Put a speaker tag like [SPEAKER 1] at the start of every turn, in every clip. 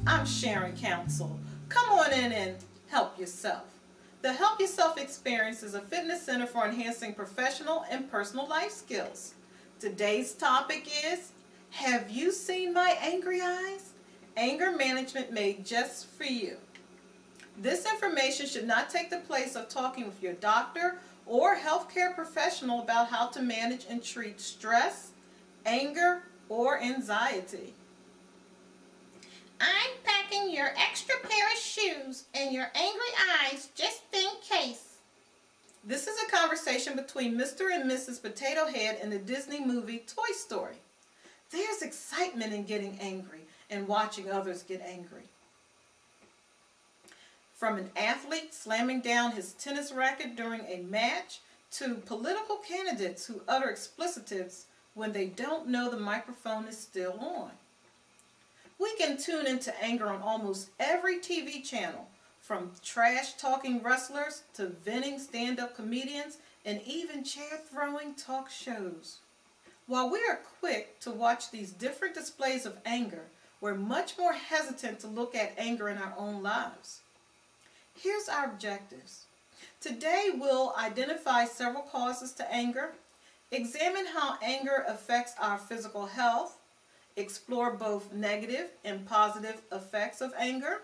[SPEAKER 1] I'm sharing counsel. Come on in and help yourself. The Help Yourself Experience is a fitness center for enhancing professional and personal life skills. Today's topic is, have you seen my angry eyes? Anger management made just for you. This information should not take the place of talking with your doctor or healthcare professional about how to manage and treat stress, anger, or anxiety.
[SPEAKER 2] I'm packing your extra pair of shoes and your angry eyes just in case.
[SPEAKER 1] This is a conversation between Mr. and Mrs. Potato Head in the Disney movie Toy Story. There's excitement in getting angry and watching others get angry. From an athlete slamming down his tennis racket during a match to political candidates who utter explicitives when they don't know the microphone is still on. We can tune into anger on almost every TV channel, from trash-talking wrestlers to venting stand-up comedians and even chair-throwing talk shows. While we are quick to watch these different displays of anger, we're much more hesitant to look at anger in our own lives. Here's our objectives. Today we'll identify several causes to anger, examine how anger affects our physical health, explore both negative and positive effects of anger,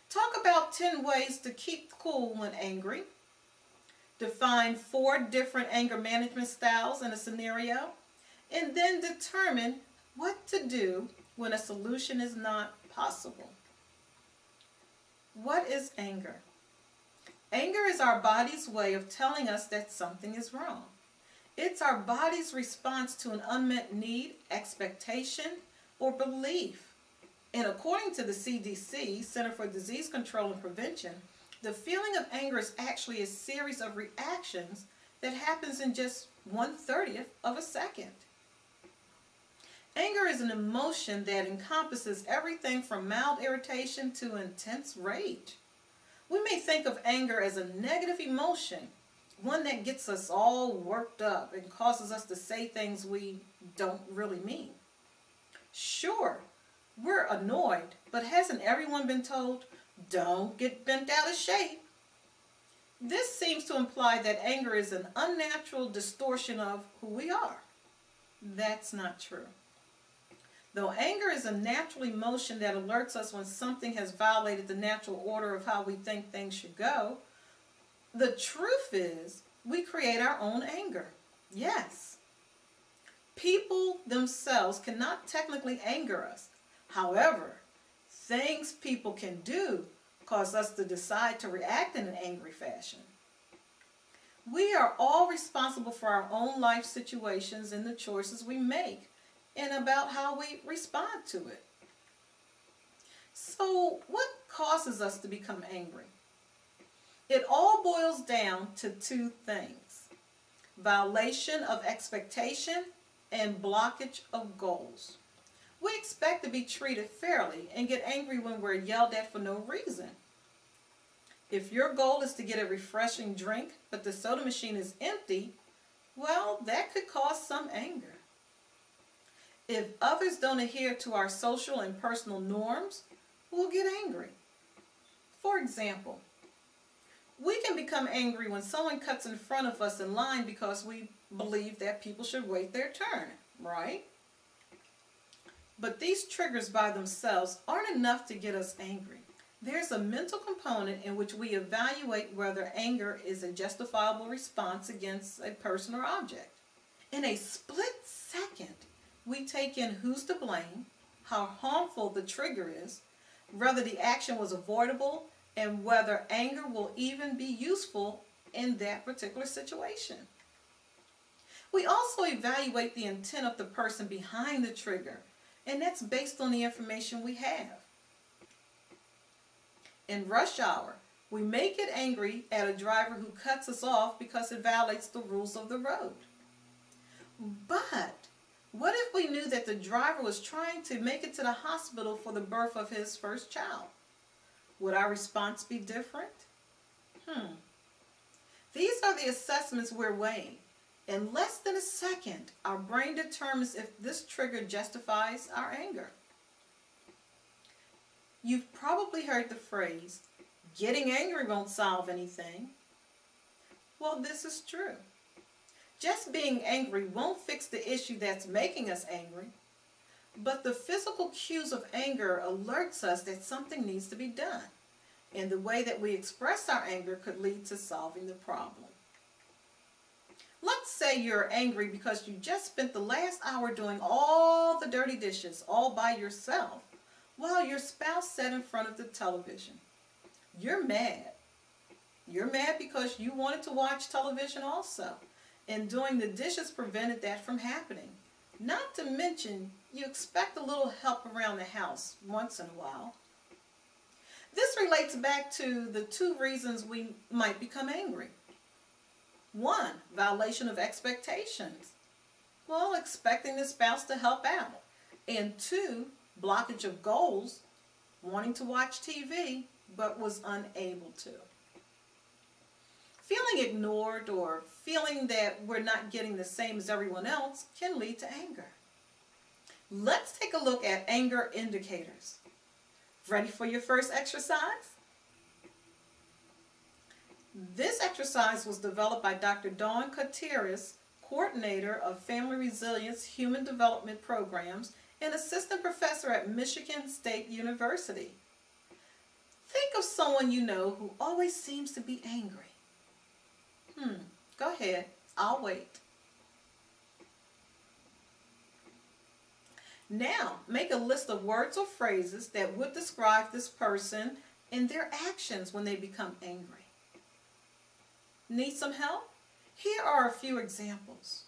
[SPEAKER 1] talk about 10 ways to keep cool when angry, define 4 different anger management styles in a scenario, and then determine what to do when a solution is not possible. What is anger? Anger is our body's way of telling us that something is wrong. It's our body's response to an unmet need, expectation, or belief. And according to the CDC, Center for Disease Control and Prevention, the feeling of anger is actually a series of reactions that happens in just 1/30th of a second. Anger is an emotion that encompasses everything from mild irritation to intense rage. We may think of anger as a negative emotion, one that gets us all worked up and causes us to say things we don't really mean. Sure, we're annoyed, but hasn't everyone been told, don't get bent out of shape? This seems to imply that anger is an unnatural distortion of who we are. That's not true. Though anger is a natural emotion that alerts us when something has violated the natural order of how we think things should go, the truth is we create our own anger. Yes. People themselves cannot technically anger us. However, things people can do cause us to decide to react in an angry fashion. We are all responsible for our own life situations and the choices we make, and about how we respond to it. So, what causes us to become angry? It all boils down to 2 things: violation of expectation and blockage of goals. We expect to be treated fairly and get angry when we're yelled at for no reason. If your goal is to get a refreshing drink, but the soda machine is empty, well, that could cause some anger. If others don't adhere to our social and personal norms, we'll get angry. For example, we can become angry when someone cuts in front of us in line because we believe that people should wait their turn, right? But these triggers by themselves aren't enough to get us angry. There's a mental component in which we evaluate whether anger is a justifiable response against a person or object. In a split second, we take in who's to blame, how harmful the trigger is, whether the action was avoidable, and whether anger will even be useful in that particular situation. We also evaluate the intent of the person behind the trigger, and that's based on the information we have. In rush hour, we may get angry at a driver who cuts us off because it violates the rules of the road. But what if we knew that the driver was trying to make it to the hospital for the birth of his first child? Would our response be different? These are the assessments we're weighing. In less than a second, our brain determines if this trigger justifies our anger. You've probably heard the phrase, getting angry won't solve anything. Well, this is true. Just being angry won't fix the issue that's making us angry, but the physical cues of anger alerts us that something needs to be done, and the way that we express our anger could lead to solving the problem. Let's say you're angry because you just spent the last hour doing all the dirty dishes all by yourself while your spouse sat in front of the television. You're mad. You're mad because you wanted to watch television also, and doing the dishes prevented that from happening. Not to mention, you expect a little help around the house once in a while. This relates back to the two reasons we might become angry. 1, violation of expectations. Well, expecting the spouse to help out. And 2, blockage of goals, wanting to watch TV but was unable to. Feeling ignored or feeling that we're not getting the same as everyone else can lead to anger. Let's take a look at anger indicators. Ready for your first exercise? This exercise was developed by Dr. Dawn Gutierrez, coordinator of Family Resilience Human Development Programs and assistant professor at Michigan State University. Think of someone you know who always seems to be angry. Go ahead. I'll wait. Now, make a list of words or phrases that would describe this person and their actions when they become angry. Need some help? Here are a few examples.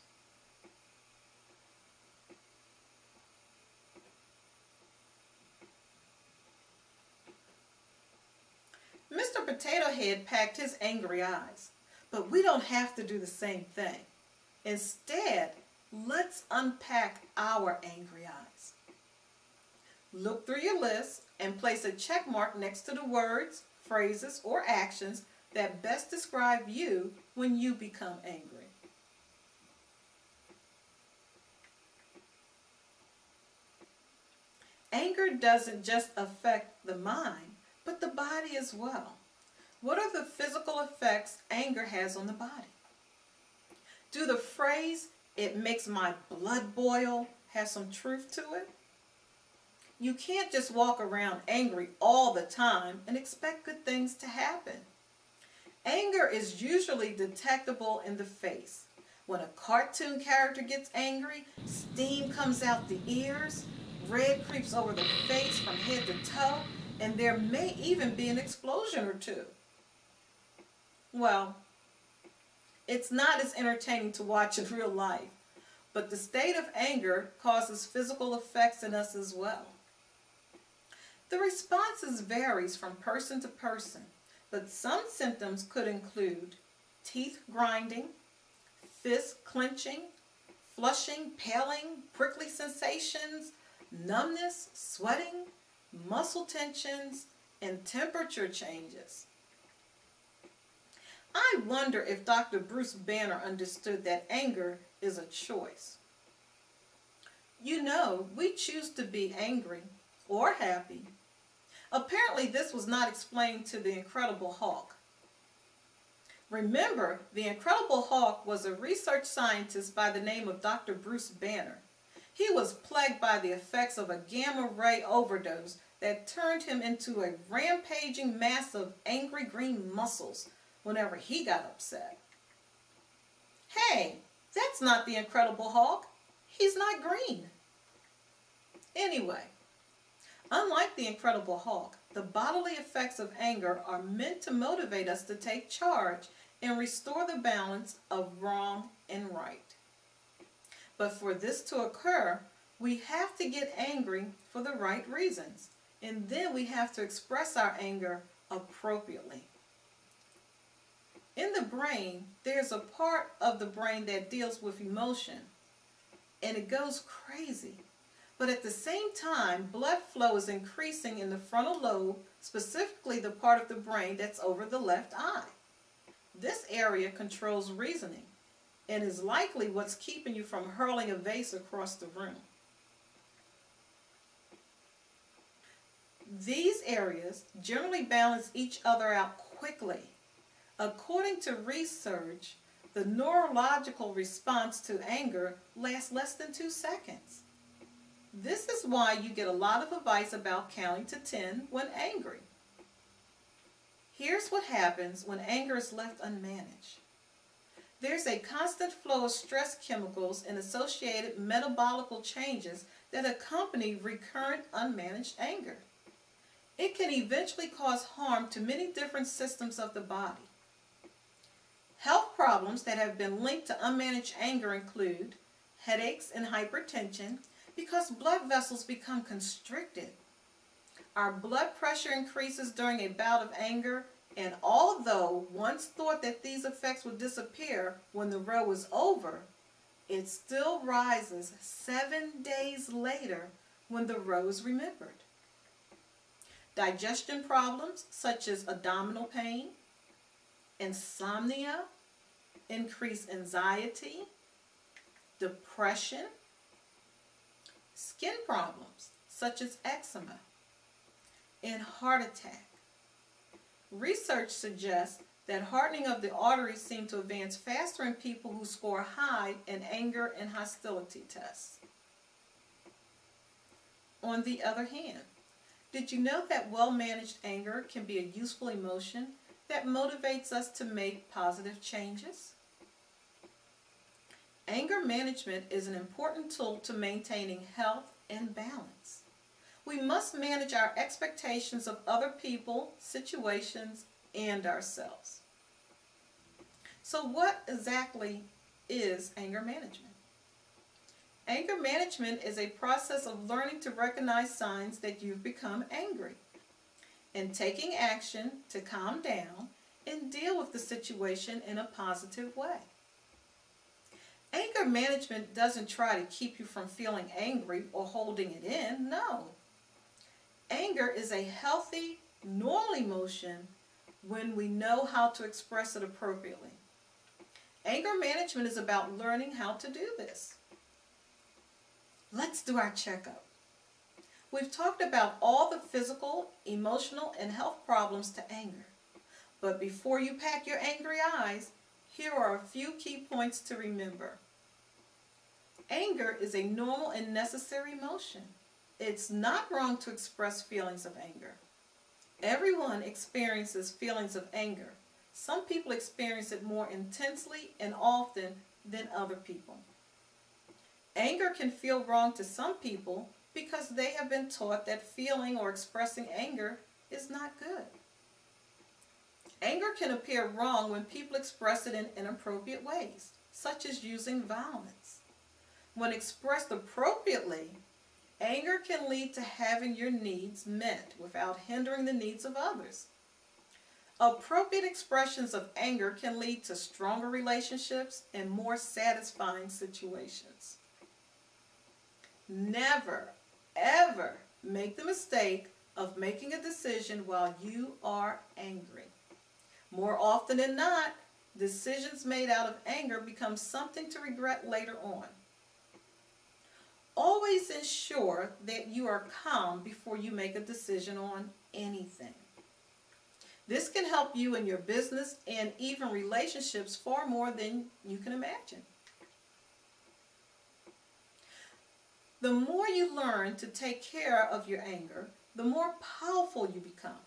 [SPEAKER 1] Mr. Potato Head packed his angry eyes, but we don't have to do the same thing. Instead, let's unpack our angry eyes. Look through your list and place a check mark next to the words, phrases, or actions that best describe you when you become angry. Anger doesn't just affect the mind, but the body as well. What are the physical effects anger has on the body? Do the phrase, "it makes my blood boil," have some truth to it? You can't just walk around angry all the time and expect good things to happen. Anger is usually detectable in the face. When a cartoon character gets angry, steam comes out the ears, red creeps over the face from head to toe, and there may even be an explosion or two. Well, it's not as entertaining to watch in real life, but the state of anger causes physical effects in us as well. The responses varies from person to person, but some symptoms could include teeth grinding, fist clenching, flushing, paling, prickly sensations, numbness, sweating, muscle tensions, and temperature changes. I wonder if Dr. Bruce Banner understood that anger is a choice. You know, we choose to be angry or happy. Apparently, this was not explained to the Incredible Hulk. Remember, the Incredible Hulk was a research scientist by the name of Dr. Bruce Banner. He was plagued by the effects of a gamma ray overdose that turned him into a rampaging mass of angry green muscles whenever he got upset. Hey, that's not the Incredible Hulk. He's not green. Anyway, unlike the Incredible Hulk, the bodily effects of anger are meant to motivate us to take charge and restore the balance of wrong and right. But for this to occur, we have to get angry for the right reasons, and then we have to express our anger appropriately. In the brain, there's a part of the brain that deals with emotion, and it goes crazy. But at the same time, blood flow is increasing in the frontal lobe, specifically the part of the brain that's over the left eye. This area controls reasoning and is likely what's keeping you from hurling a vase across the room. These areas generally balance each other out quickly. According to research, the neurological response to anger lasts less than 2 seconds. This is why you get a lot of advice about counting to 10 when angry. Here's what happens when anger is left unmanaged. There's a constant flow of stress chemicals and associated metabolic changes that accompany recurrent unmanaged anger. It can eventually cause harm to many different systems of the body. Health problems that have been linked to unmanaged anger include headaches and hypertension because blood vessels become constricted. Our blood pressure increases during a bout of anger, and although once thought that these effects would disappear when the row is over, it still rises 7 days later when the row is remembered. Digestion problems such as abdominal pain, insomnia, increased anxiety, depression, skin problems such as eczema, and heart attack. Research suggests that hardening of the arteries seems to advance faster in people who score high in anger and hostility tests. On the other hand, did you know that well-managed anger can be a useful emotion that motivates us to make positive changes? Anger management is an important tool to maintaining health and balance. We must manage our expectations of other people, situations, and ourselves. So what exactly is anger management? Anger management is a process of learning to recognize signs that you've become angry and taking action to calm down and deal with the situation in a positive way. Anger management doesn't try to keep you from feeling angry or holding it in, no. Anger is a healthy, normal emotion when we know how to express it appropriately. Anger management is about learning how to do this. Let's do our checkup. We've talked about all the physical, emotional, and health problems to anger. But before you pack your angry eyes, here are a few key points to remember. Anger is a normal and necessary emotion. It's not wrong to express feelings of anger. Everyone experiences feelings of anger. Some people experience it more intensely and often than other people. Anger can feel wrong to some people because they have been taught that feeling or expressing anger is not good. Anger can appear wrong when people express it in inappropriate ways, such as using violence. When expressed appropriately, anger can lead to having your needs met without hindering the needs of others. Appropriate expressions of anger can lead to stronger relationships and more satisfying situations. Never, ever make the mistake of making a decision while you are angry. More often than not, decisions made out of anger become something to regret later on. Always ensure that you are calm before you make a decision on anything. This can help you in your business and even relationships far more than you can imagine. The more you learn to take care of your anger, the more powerful you become.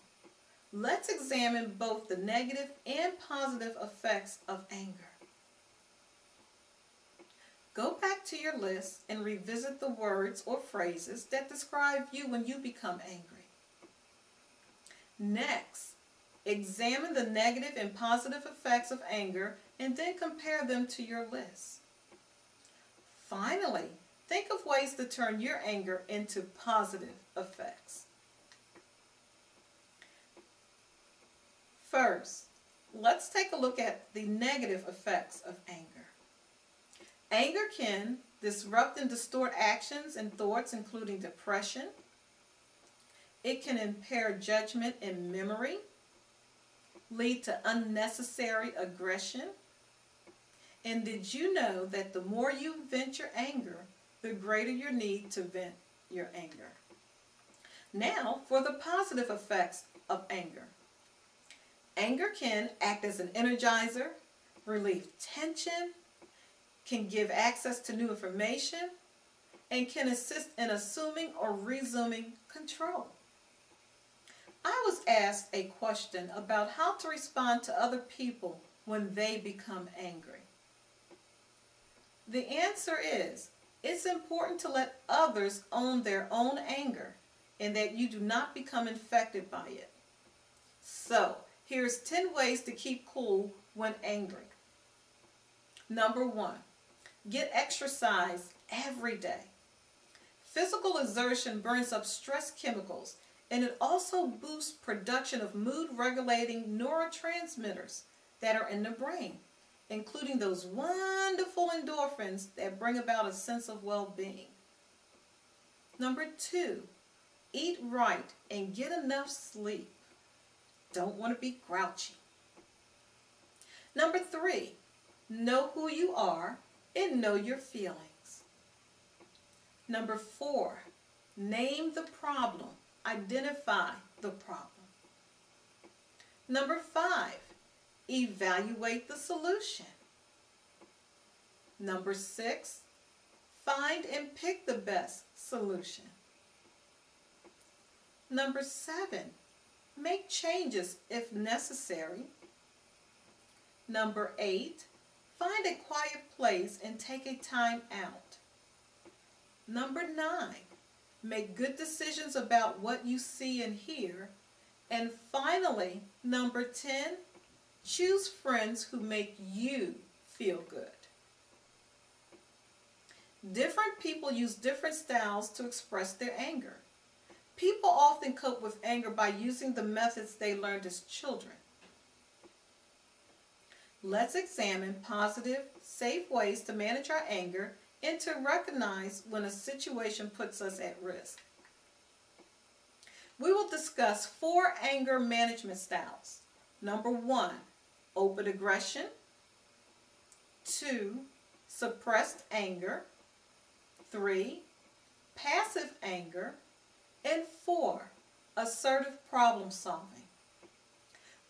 [SPEAKER 1] Let's examine both the negative and positive effects of anger. Go back to your list and revisit the words or phrases that describe you when you become angry. Next, examine the negative and positive effects of anger and then compare them to your list. Finally, think of ways to turn your anger into positive effects. First, let's take a look at the negative effects of anger. Anger can disrupt and distort actions and thoughts, including depression. It can impair judgment and memory, lead to unnecessary aggression. And did you know that the more you vent your anger, the greater your need to vent your anger? Now for the positive effects of anger. Anger can act as an energizer, relieve tension, can give access to new information, and can assist in assuming or resuming control. I was asked a question about how to respond to other people when they become angry. The answer is, it's important to let others own their own anger and that you do not become infected by it. So, here's 10 ways to keep cool when angry. Number 1, get exercise every day. Physical exertion burns up stress chemicals, and it also boosts production of mood-regulating neurotransmitters that are in the brain, including those wonderful endorphins that bring about a sense of well-being. Number 2, eat right and get enough sleep. Don't want to be grouchy. Number 3, know who you are and know your feelings. Number 4, name the problem. Identify the problem. Number 5, evaluate the solution. Number 6, find and pick the best solution. Number 7, make changes if necessary. Number 8, find a quiet place and take a time out. Number 9, make good decisions about what you see and hear. And finally, number 10, choose friends who make you feel good. Different people use different styles to express their anger. People often cope with anger by using the methods they learned as children. Let's examine positive, safe ways to manage our anger and to recognize when a situation puts us at risk. We will discuss 4 anger management styles. Number 1, open aggression. 2, suppressed anger. 3, passive anger. And 4, assertive problem solving.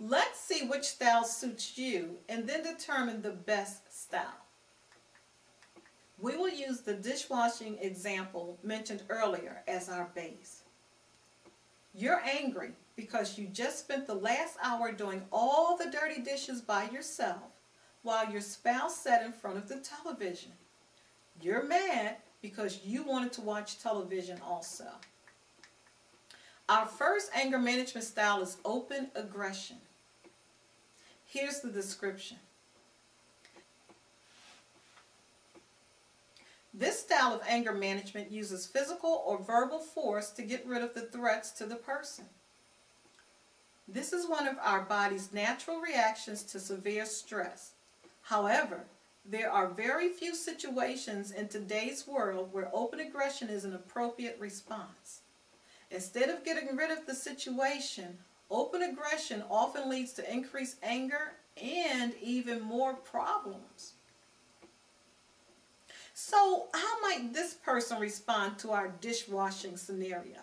[SPEAKER 1] Let's see which style suits you and then determine the best style. We will use the dishwashing example mentioned earlier as our base. You're angry because you just spent the last hour doing all the dirty dishes by yourself while your spouse sat in front of the television. You're mad because you wanted to watch television also. Our first anger management style is open aggression. Here's the description. This style of anger management uses physical or verbal force to get rid of the threats to the person. This is one of our body's natural reactions to severe stress. However, there are very few situations in today's world where open aggression is an appropriate response. Instead of getting rid of the situation, open aggression often leads to increased anger and even more problems. So, how might this person respond to our dishwashing scenario?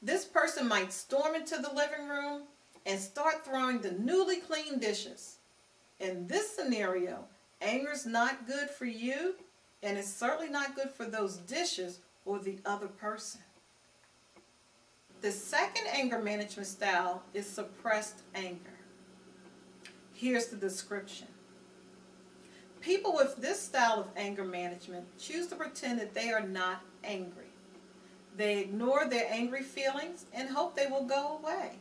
[SPEAKER 1] This person might storm into the living room and start throwing the newly cleaned dishes. In this scenario, anger is not good for you, and it's certainly not good for those dishes or the other person. The second anger management style is suppressed anger. Here's the description. People with this style of anger management choose to pretend that they are not angry. They ignore their angry feelings and hope they will go away.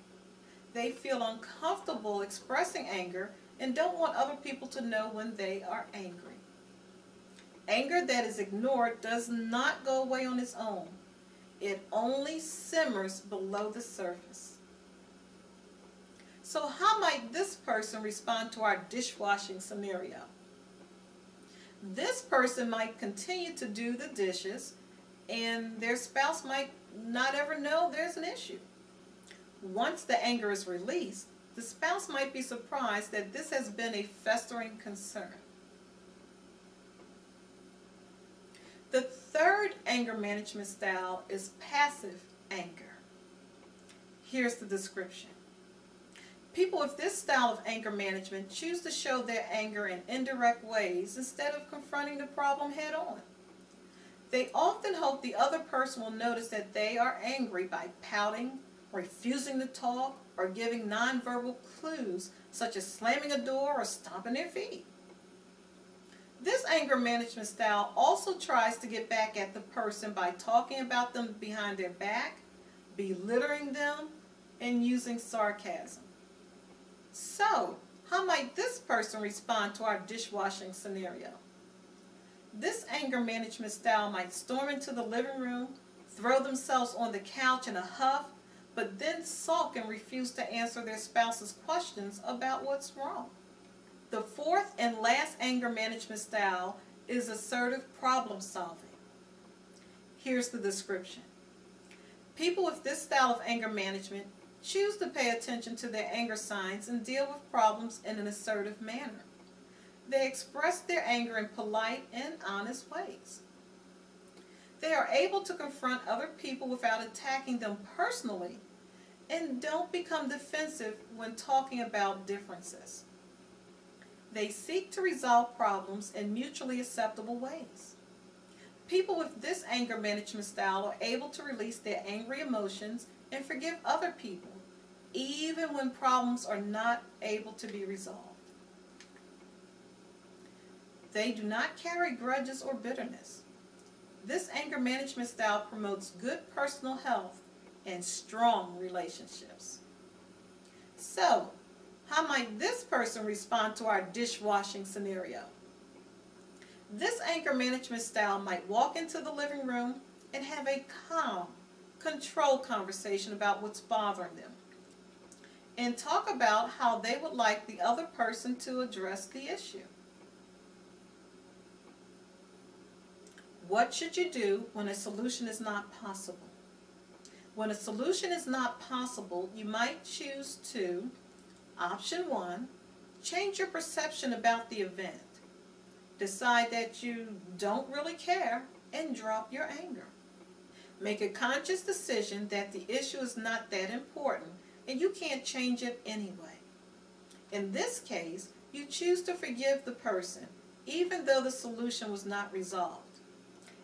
[SPEAKER 1] They feel uncomfortable expressing anger and don't want other people to know when they are angry. Anger that is ignored does not go away on its own. It only simmers below the surface. So how might this person respond to our dishwashing scenario? This person might continue to do the dishes, and their spouse might not ever know there's an issue. Once the anger is released, the spouse might be surprised that this has been a festering concern. The third anger management style is passive anger. Here's the description. People with this style of anger management choose to show their anger in indirect ways instead of confronting the problem head on. They often hope the other person will notice that they are angry by pouting, refusing to talk, or giving nonverbal clues such as slamming a door or stomping their feet. This anger management style also tries to get back at the person by talking about them behind their back, belittling them, and using sarcasm. So, how might this person respond to our dishwashing scenario? This anger management style might storm into the living room, throw themselves on the couch in a huff, but then sulk and refuse to answer their spouse's questions about what's wrong. The fourth and last anger management style is assertive problem solving. Here's the description. People with this style of anger management choose to pay attention to their anger signs and deal with problems in an assertive manner. They express their anger in polite and honest ways. They are able to confront other people without attacking them personally and don't become defensive when talking about differences. They seek to resolve problems in mutually acceptable ways. People with this anger management style are able to release their angry emotions and forgive other people, even when problems are not able to be resolved. They do not carry grudges or bitterness. This anger management style promotes good personal health and strong relationships. So, how might this person respond to our dishwashing scenario? This anger management style might walk into the living room and have a calm, controlled conversation about what's bothering them, and talk about how they would like the other person to address the issue. What should you do when a solution is not possible? When a solution is not possible, you might choose to, option 1, change your perception about the event. Decide that you don't really care and drop your anger. Make a conscious decision that the issue is not that important and you can't change it anyway. In this case, you choose to forgive the person, even though the solution was not resolved.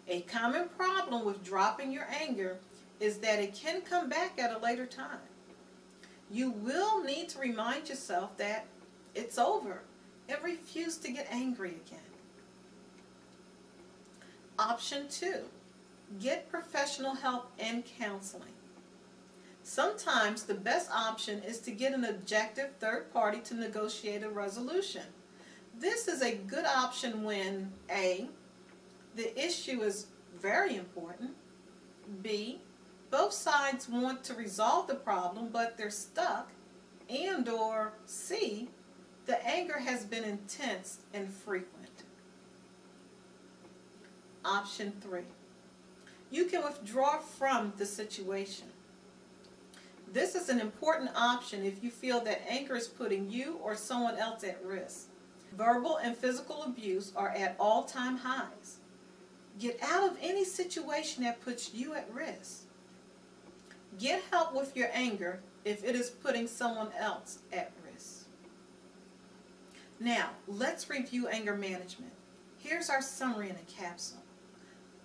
[SPEAKER 1] A common problem with dropping your anger is that it can come back at a later time. You will need to remind yourself that it's over and refuse to get angry again. Option 2, get professional help and counseling. Sometimes the best option is to get an objective third party to negotiate a resolution. This is a good option when A, the issue is very important, B, both sides want to resolve the problem but they're stuck, and or C, the anger has been intense and frequent. Option 3, you can withdraw from the situation. This is an important option if you feel that anger is putting you or someone else at risk. Verbal and physical abuse are at all-time highs. Get out of any situation that puts you at risk. Get help with your anger if it is putting someone else at risk. Now, let's review anger management. Here's our summary in a capsule.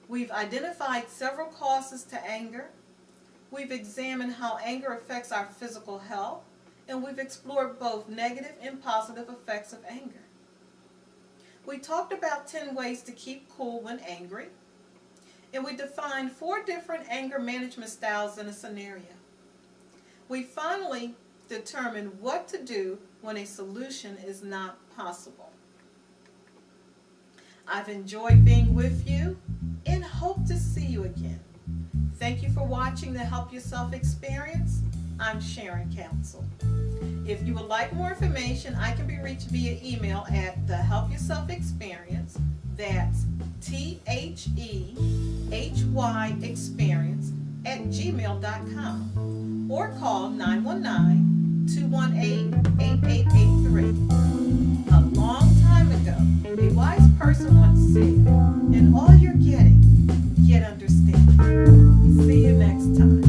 [SPEAKER 1] We've identified several causes to anger. We've examined how anger affects our physical health, and we've explored both negative and positive effects of anger. We talked about 10 ways to keep cool when angry, and we defined 4 different anger management styles in a scenario. We finally determined what to do when a solution is not possible. I've enjoyed being with you and hope to see you again. Thank you for watching the Help Yourself Experience. I'm Sharon Counsell. If you would like more information, I can be reached via email at the Help Yourself Experience. That's THEHYExperience@gmail.com, or call 919-218-8883. A long time ago, a wise person once said, "In all you're getting, get understanding." See you next time.